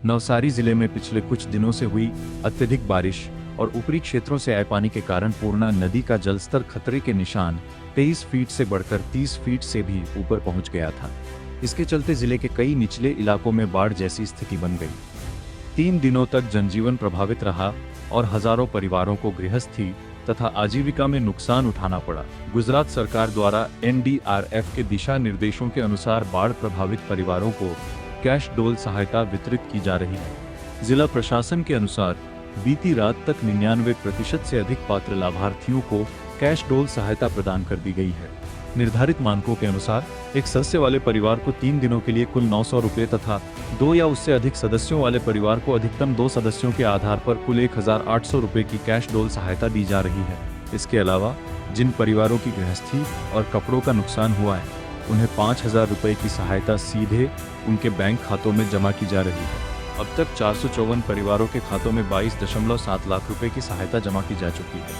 नवसारी जिले में पिछले कुछ दिनों से हुई अत्यधिक बारिश और ऊपरी क्षेत्रों से आए पानी के कारण पूर्णा नदी का जलस्तर खतरे के निशान 23 फीट से बढ़कर 30 फीट से भी ऊपर पहुंच गया था। इसके चलते जिले के कई निचले इलाकों में बाढ़ जैसी स्थिति बन गई। 3 दिनों तक जनजीवन प्रभावित रहा और हजारों परिवारों को गृहस्थी तथा आजीविका में नुकसान उठाना पड़ा। गुजरात सरकार द्वारा NDRF के दिशा निर्देशों के अनुसार बाढ़ प्रभावित परिवारों को कैश डोल सहायता वितरित की जा रही है। जिला प्रशासन के अनुसार बीती रात तक 99% से अधिक पात्र लाभार्थियों को कैश डोल सहायता प्रदान कर दी गई है। निर्धारित मानकों के अनुसार एक सदस्य वाले परिवार को 3 दिनों के लिए कुल 900 रुपये तथा 2 या उससे अधिक सदस्यों वाले परिवार को अधिकतम 2 सदस्यों के आधार पर कुल 1800 रुपये की कैश डोल सहायता दी जा रही है। इसके अलावा जिन परिवारों की गृहस्थी और कपड़ों का नुकसान हुआ है उन्हें 5000 रुपये की सहायता सीधे उनके बैंक खातों में जमा की जा रही है। अब तक 454 परिवारों के खातों में 22.7 लाख रुपए की सहायता जमा की जा चुकी है,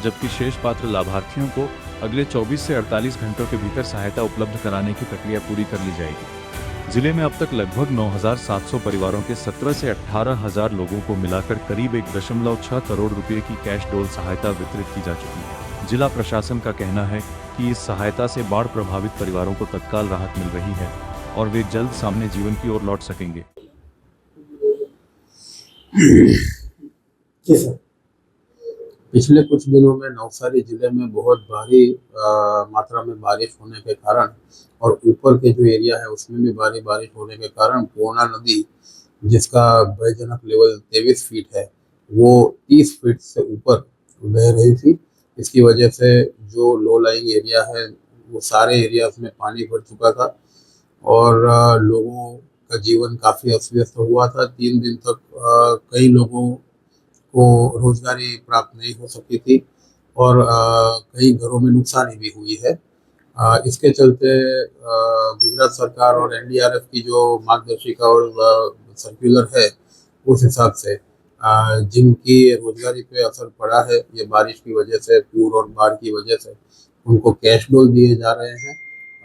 जबकि शेष पात्र लाभार्थियों को अगले 24 से 48 घंटों के भीतर सहायता उपलब्ध कराने की प्रक्रिया पूरी कर ली जाएगी। जिले में अब तक लगभग 9700 परिवारों के 17 से 18,000 लोगों को मिलाकर करीब 1.6 करोड़ रुपए की कैश डोल सहायता वितरित की जा चुकी है। जिला प्रशासन का कहना है कि इस सहायता से बाढ़ प्रभावित परिवारों को तत्काल राहत मिल रही है और वे जल्द सामान्य जीवन की ओर लौट सकेंगे। जी सर। पिछले कुछ दिनों में नवसारी जिले में बहुत भारी मात्रा में बारिश होने के कारण और ऊपर के जो एरिया है उसमें भी भारी बारिश होने के कारण पूर्णा नदी, जिसका भयजनक लेवल 23 फीट है, वो 30 फीट से ऊपर बह रही थी। इसकी वजह से जो लो लाइंग एरिया है वो सारे एरियाज में पानी भर चुका था और लोगों का जीवन काफ़ी अस्त व्यस्त हुआ था। 3 दिन तक कई लोगों को रोजगारी प्राप्त नहीं हो सकी थी और कई घरों में नुकसानी भी हुई है। इसके चलते गुजरात सरकार और NDRF की जो मार्गदर्शिका और सर्कुलर है उस हिसाब से जिनकी रोजगारी पे असर पड़ा है ये बारिश की वजह से, पूर और बाढ़ की वजह से, उनको कैश डोल दिए जा रहे हैं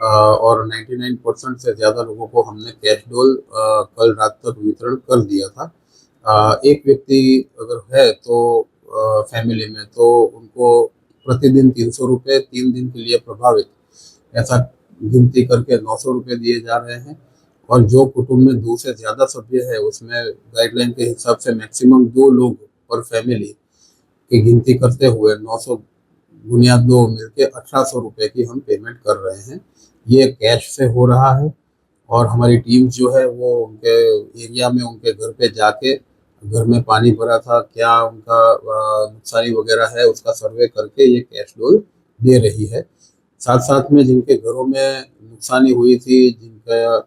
और 99% से ज़्यादा लोगों को हमने कैश डोल कल रात तक वितरण कर दिया था। एक व्यक्ति अगर है तो फैमिली में तो उनको प्रतिदिन 300 रुपये 3 दिन के लिए प्रभावित ऐसा गिनती करके 900 रुपये दिए जा रहे हैं और जो कुटुंब में 2 से ज़्यादा सभ्य है उसमें गाइडलाइन के हिसाब से मैक्सिमम 2 लोग पर फैमिली की गिनती करते हुए 900 बुनियाद 2 मिलके 1800 रुपये की हम पेमेंट कर रहे हैं। ये कैश से हो रहा है और हमारी टीम जो है वो उनके एरिया में उनके घर पे जाके घर में पानी भरा था, क्या उनका नुकसानी वगैरह है उसका सर्वे करके ये कैश डोल दे रही है। साथ साथ में जिनके घरों में नुकसानी हुई थी, जिनका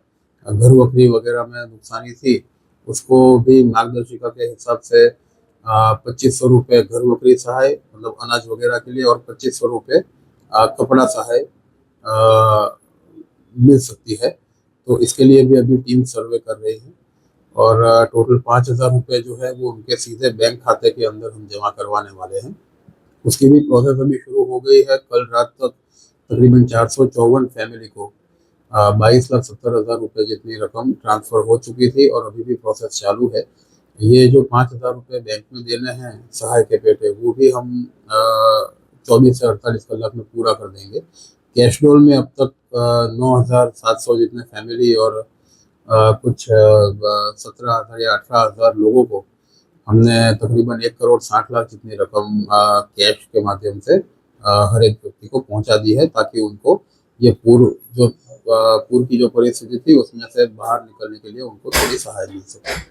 घर बकरी वगैरह में नुकसानी थी, उसको भी मार्गदर्शिका के हिसाब से 2500 रुपये घर बकरी सहाय मतलब अनाज वगैरह के लिए और 2500 रुपये कपड़ा सहाय मिल सकती है। तो इसके लिए भी अभी टीम सर्वे कर रही है और टोटल 5000 रुपये जो है वो उनके सीधे बैंक खाते के अंदर हम जमा करवाने वाले हैं। उसकी भी प्रोसेस अभी शुरू हो गई है। कल रात तक तकरीबन 454 फैमिली को 22,70,000 रुपये जितनी रकम ट्रांसफ़र हो चुकी थी और अभी भी प्रोसेस चालू है। ये जो 5000 रुपये बैंक में देने हैं सहाय के पेटे, वो भी हम 24 से 48 कलाक में पूरा कर देंगे। कैश डोल में अब तक 9700 जितने फैमिली और कुछ 17,000 या 18,000 लोगों को हमने तकरीबन 1,60,00,000 जितनी रकम कैश के माध्यम से हर एक व्यक्ति को पहुंचा दी है ताकि उनको ये पूर्व की जो परिस्थिति थी उसमें से बाहर निकलने के लिए उनको थोड़ी सहायता मिल सके।